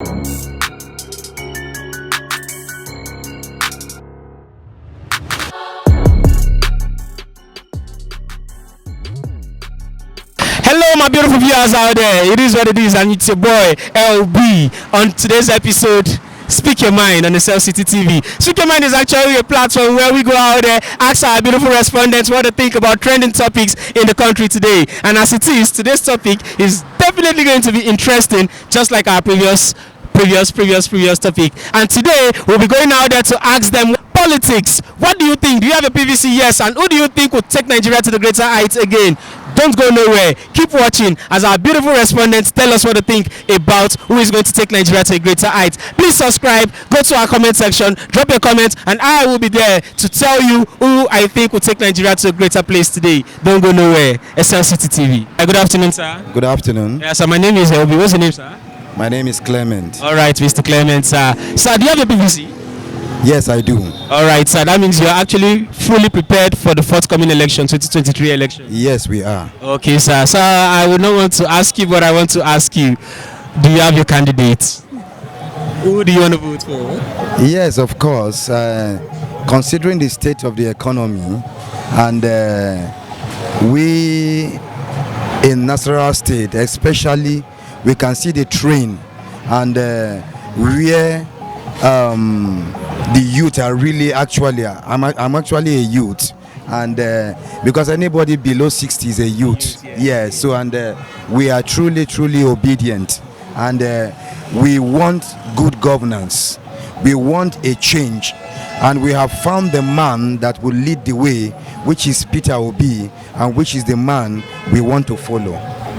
Hello, my beautiful viewers out there. It is what it is, and it's your boy LB. On today's episode, Speak Your Mind on the Cell City TV. Speak Your Mind is actually a platform where we go out there, ask our beautiful respondents what they think about trending topics in the country today. And as it is, today's topic is definitely going to be interesting, just like our previous topic. And today we'll be going out there to ask them politics. What do you think? Do you have a PVC? Yes. And who do you think would take Nigeria to the greater heights again? Don't go nowhere. Keep watching as our beautiful respondents tell us what they think about who is going to take Nigeria to a greater height. Please subscribe, go to our comment section, drop your comment, and I will be there to tell you who I think will take Nigeria to a greater place today. Don't go nowhere. SL City TV. Good afternoon, sir. Good afternoon. Yeah, so my name is Elby. What's your name, sir? My name is Clement. All right, Mr. Clement, sir. Sir, do you have a PVC? Yes, I do. All right, sir. That means you're actually fully prepared for the forthcoming election, 2023 election. Yes, we are. Okay, sir. Sir, I would not want to ask you, but I want to ask you, do you have your candidates? Who do you want to vote for? Yes, of course. Considering the state of the economy, and we in Nasarawa State, especially, we can see the train and where the youth are really actually, I'm actually a youth, and because anybody below 60 is a youth. Yeah, so and we are truly obedient, and we want good governance, we want a change, and we have found the man that will lead the way, which is Peter Obi, and which is the man we want to follow.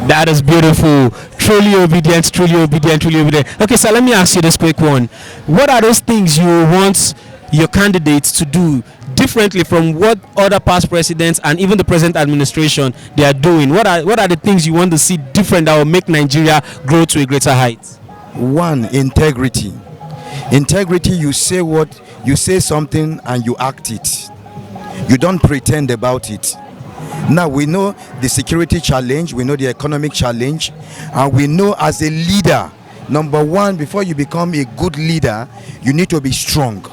That is beautiful. Truly obedient. Okay, so let me ask you this quick one. What are those things you want your candidates to do differently from what other past presidents and even the present administration they are doing? What are the things you want to see different that will make Nigeria grow to a greater height? One, integrity. Integrity, you say something and you act it. You don't pretend about it. Now we know the security challenge, we know the economic challenge, and we know as a leader, number one, before you become a good leader, you need to be strong.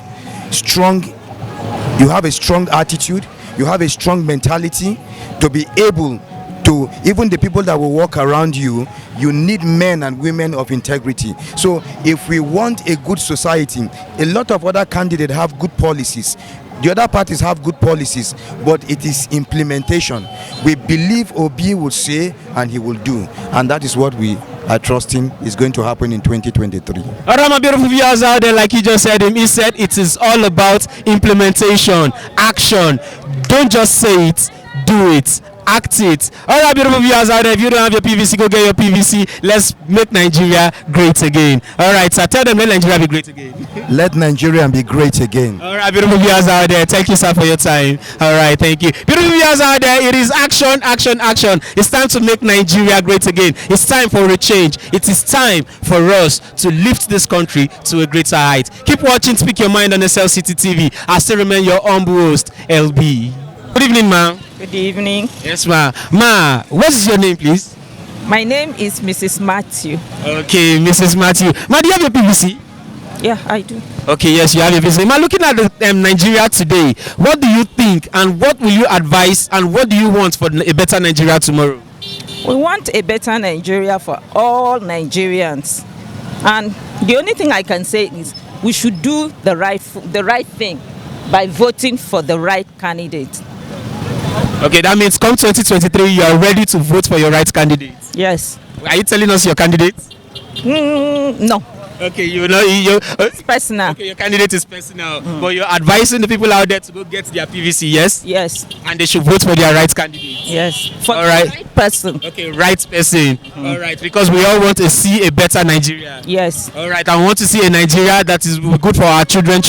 You have a strong attitude, you have a strong mentality to be able to, even the people that will walk around you, you need men and women of integrity. So if we want a good society, a lot of other candidates have good policies. The other parties have good policies, but it is implementation. We believe Obi will say and he will do, and that is what we are trusting is going to happen in 2023. All right, my beautiful viewers out there, like he just said, he said it is all about implementation, action. Don't just say it, do it. Act it. All right, beautiful viewers out there, if you don't have your PVC, go get your PVC. Let's make Nigeria great again. All right, so tell them, let Nigeria be great again. Let Nigeria be great again. All right, beautiful viewers out there, thank you, sir, for your time. All right, thank you. Beautiful viewers out there, it is action. It's time to make Nigeria great again. It's time for a change. It is time for us to lift this country to a greater height. Keep watching Speak Your Mind on the Cell City TV. I still remain your humble host, LB. Good evening, ma'am. Good evening. Yes, ma'am. Ma, what is your name, please? My name is Mrs. Matthew. Okay, Mrs. Matthew. Ma, do you have your PVC? Yeah, I do. Okay, yes, you have your PVC. Ma, looking at the, Nigeria today, what do you think and what will you advise and what do you want for a better Nigeria tomorrow? We want a better Nigeria for all Nigerians. And the only thing I can say is we should do the right thing by voting for the right candidate. Okay, that means come 2023, you are ready to vote for your right candidate. Yes. Are you telling us your candidate? No. Okay, you know, it's personal. Okay, your candidate is personal, but you're advising the people out there to go get their PVC, yes? Yes. And they should vote for their right candidate. Yes. For all the right person. Okay, right person. All right, because we all want to see a better Nigeria. Yes. All right, I want to see a Nigeria that is good for our children.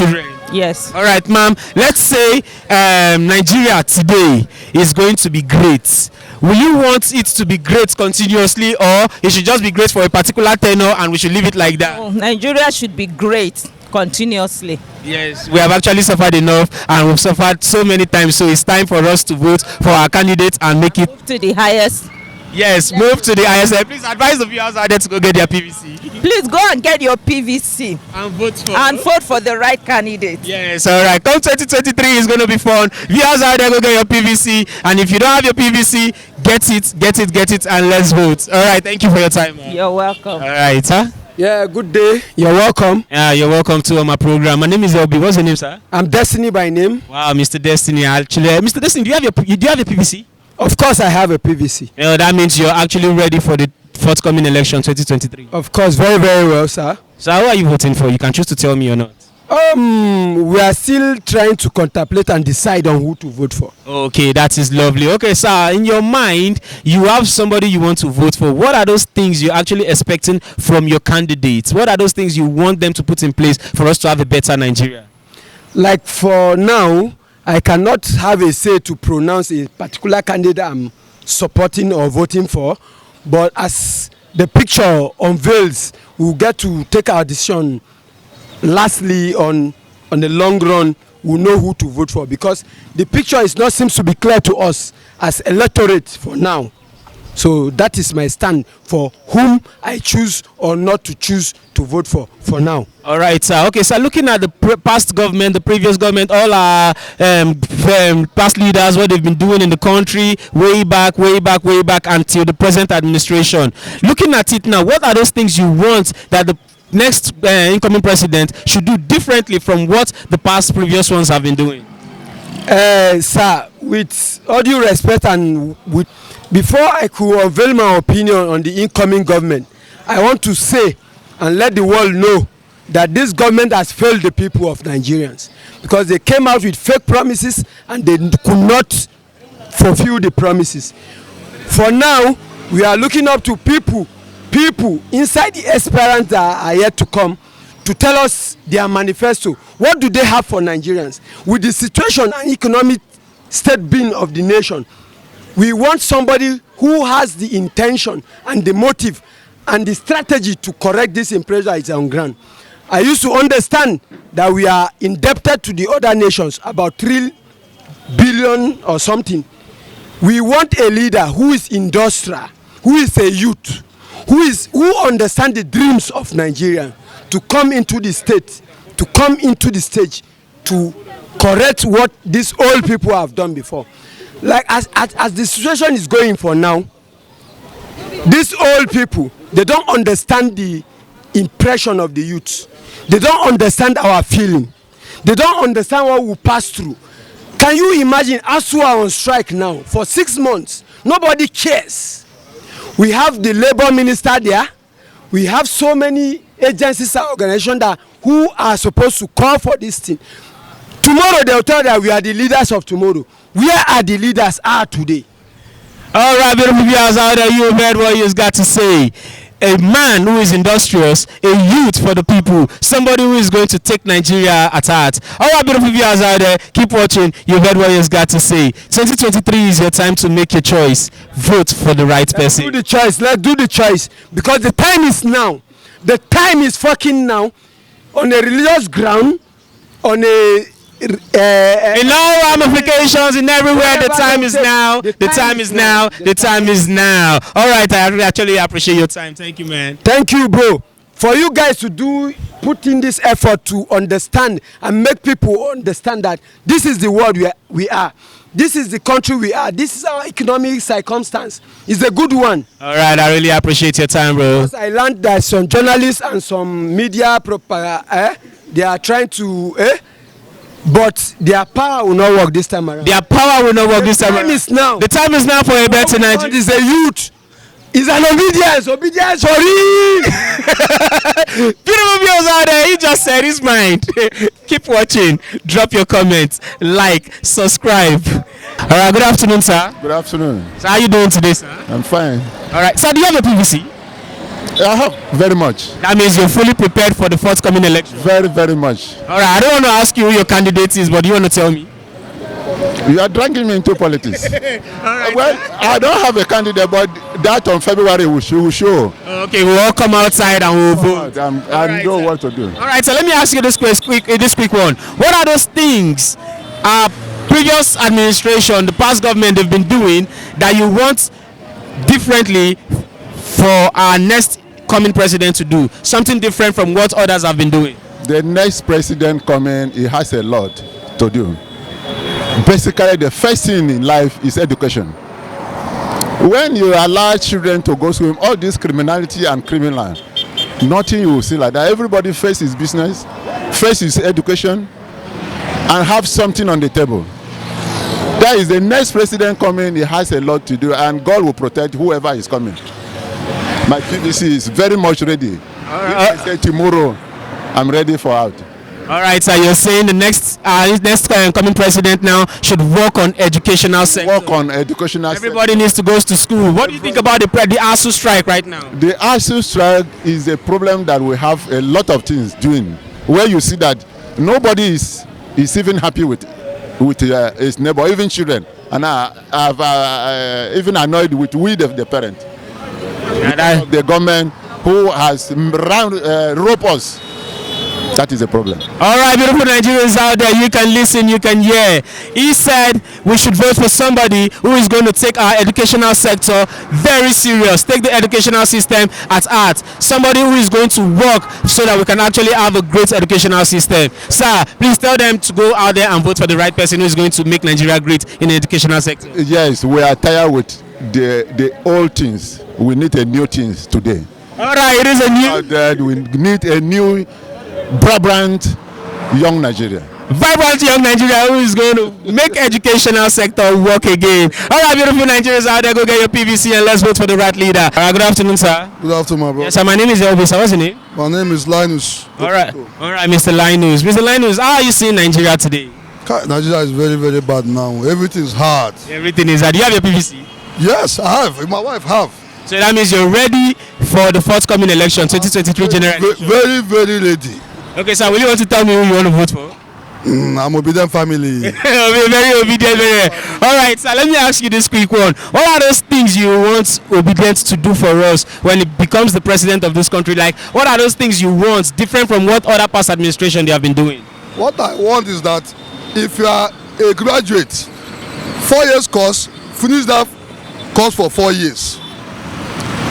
Yes. All right, ma'am. Let's say Nigeria today is going to be great. Will you want it to be great continuously, or it should just be great for a particular tenure and we should leave it like that? Oh, Nigeria should be great continuously. Yes, we have actually suffered enough and we've suffered so many times, so it's time for us to vote for our candidates and make it to the highest. Yes, move to the highest. Please advise the viewers out there to go get their PVC. please go and get your PVC and vote for the right candidate. Yes, all right. Come 2023 is going to be fun. Viewers out there, go get your PVC, and if you don't have your PVC, get it, and let's vote. All right. Thank you for your time. Man. You're welcome. All right, sir. Yeah, good day. You're welcome. Yeah, you're welcome to my program. My name is LB. What's your name, sir? I'm Destiny by name. Wow, Mr. Destiny. Actually, Mr. Destiny, do you have a PVC? Of course, I have a PVC. That means you're actually ready for the forthcoming election 2023. Of course, very, very well, sir. So, who are you voting for? You can choose to tell me or not. We are still trying to contemplate and decide on who to vote for. Okay, that is lovely. Okay, sir, in your mind, you have somebody you want to vote for. What are those things you're actually expecting from your candidates? What are those things you want them to put in place for us to have a better Nigeria? Like for now, I cannot have a say to pronounce a particular candidate I'm supporting or voting for, but as the picture unveils, we'll get to take our decision. Lastly, on the long run, we'll know who to vote for, because the picture is not seems to be clear to us as electorate for now. So that is my stand for whom I choose or not to choose to vote for now. All right, sir. Okay, so looking at the past government, the previous government, all our past leaders, what they've been doing in the country, way back until the present administration. Looking at it now, what are those things you want that the next incoming president should do differently from what the past previous ones have been doing? Sir, with all due respect and before I could unveil my opinion on the incoming government, I want to say and let the world know that this government has failed the people of Nigerians, because they came out with fake promises and they could not fulfill the promises. For now, we are looking up to people inside the aspirants that are yet to come to tell us their manifesto. What do they have for Nigerians? With the situation and economic state being of the nation, we want somebody who has the intention and the motive and the strategy to correct this impression that is on ground. I used to understand that we are indebted to the other nations about 3 billion or something. We want a leader who is industrial, who is a youth, who understands the dreams of Nigeria, to come into the state, to come into the stage, to correct what these old people have done before. Like as the situation is going for now, these old people, they don't understand the impression of the youth. They don't understand our feeling. They don't understand what we pass through. Can you imagine us who are on strike now for 6 months? Nobody cares. We have the labor minister there. We have so many agencies and organizations that who are supposed to call for this thing. Tomorrow they'll tell that we are the leaders of tomorrow. Where are the leaders are today? All right, beautiful viewers out there, you heard what he's got to say. A man who is industrious, a youth for the people, somebody who is going to take Nigeria at heart. All right, beautiful viewers out there, keep watching. You heard what he's got to say. 2023 is your time to make your choice. Vote for the right person. Let's do the choice. Let's do the choice, because the time is now. The time is fucking now. On a religious ground, on a in all ramifications, in everywhere, the time is now. The time is now. The time is now. All right, I actually appreciate your time. Thank you, man. Thank you, bro. For you guys to put in this effort to understand and make people understand that this is the world we are. This is the country we are. This is our economic circumstance. It's a good one. All right, I really appreciate your time, bro. Because I learned that some journalists and some media they are trying to but their power will not work this time around. Their power will not work this time around. The time is now. The time is now for a better Nigeria. It's a youth. It's an obedience for real. Beautiful viewers out there, he just said his mind. Keep watching. Drop your comments, like, subscribe. All right, good afternoon, sir. Good afternoon. So how are you doing today, sir? I'm fine. All right, sir, do you have a PVC? I have very much. That means you're fully prepared for the forthcoming election. Very, very much. All right, I don't want to ask you who your candidate is, but do you want to tell me? You are dragging me into politics. All right. Well, I don't have a candidate, but that on February will show. Okay, we'll all come outside and we'll vote. I know what to do. All right, so let me ask you this quick one. What are those things previous administration, the past government, they've been doing that you want differently for our next coming president to do? Something different from what others have been doing. The next president coming, he has a lot to do. Basically, the first thing in life is education. When you allow children to go through all this criminality and criminal, nothing you will see like that. Everybody face his business, face his education, and have something on the table. That is the next president coming. He has a lot to do, and God will protect whoever is coming. My PVC is very much ready. If I say tomorrow, I'm ready for out. All right, so you're saying the next coming president now should work on educational sector. Work on educational Everybody needs to go to school. What do you think about the ASU strike right now? The ASU strike is a problem that we have a lot of things doing, where you see that nobody is even happy with his neighbor, even children. And I've even annoyed with the parent. The government who has rope us. That is a problem. All right, beautiful Nigerians out there, you can listen, you can hear. He said we should vote for somebody who is going to take our educational sector very serious, take the educational system at heart. Somebody who is going to work so that we can actually have a great educational system. Sir, please tell them to go out there and vote for the right person who is going to make Nigeria great in the educational sector. Yes, we are tired with the old things. We need a new things today. All right, it is a new... We need a new vibrant young Nigeria. Vibrant young Nigeria who is going to make educational sector work again. All right, beautiful Nigerians out there, go get your PVC and let's vote for the right leader. All right, good afternoon, sir. Good afternoon, my brother. Yes, sir, my name is Elvis. What's your name? My name is Linus. All right, Mr. Linus. Mr. Linus, how are you seeing Nigeria today? Nigeria is very, very bad now. Everything is hard. Everything is hard. Do you have your PVC? Yes, I have. My wife have. So that means you're ready for the forthcoming election, 2023 general election. Very, very ready. Okay, sir, will you want to tell me who you want to vote for? I'm obedient family. Very obedient. All right, sir, let me ask you this quick one. What are those things you want Obedient to do for us when it becomes the president of this country? Like, what are those things you want different from what other past administration they have been doing? What I want is that if you are a graduate, 4 years course, finish that course for 4 years.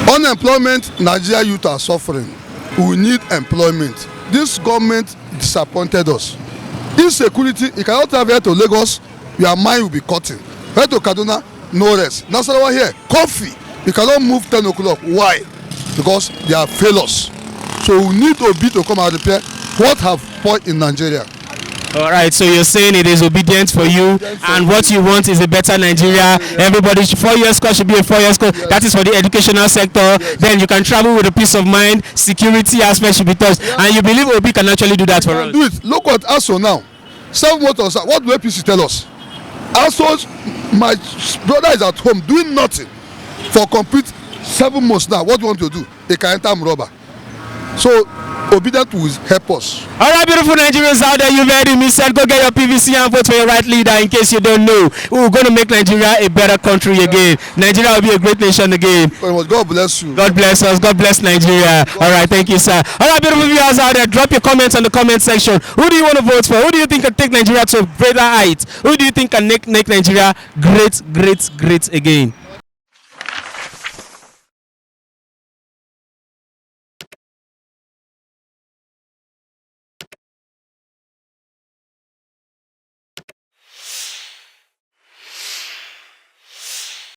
Unemployment, Nigeria youth are suffering. We need employment. This government disappointed us. Insecurity, you cannot have here to Lagos, your mind will be cutting. Here to Kaduna, no rest. Nasarawa here, coffee. You cannot move 10 o'clock. Why? Because they are failures. So we need Obi to come and repair what have spoiled in Nigeria. All right, so you're saying it is obedience for you, and what you want is a better Nigeria. Everybody, 4 years course should be a 4 years course. That is for the educational sector. Then you can travel with a peace of mind. Security aspect should be touched, and you believe Obi can actually do that for us. Do it. Look at ASO now. 7 months. What do APC tell us? ASO, my brother is at home doing nothing for complete 7 months now. What do you want to do? They can enter rubber. So Obedient will help us. All right, beautiful Nigerians out there, you heard him. He said, go get your PVC and vote for your right leader. In case you don't know, we're going to make Nigeria a better country again. Nigeria will be a great nation again. God bless you. God bless us. God bless Nigeria. All right, thank you, sir. All right, beautiful viewers out there, drop your comments on the comment section. Who do you want to vote for? Who do you think can take Nigeria to a greater height? Who do you think can make Nigeria great again?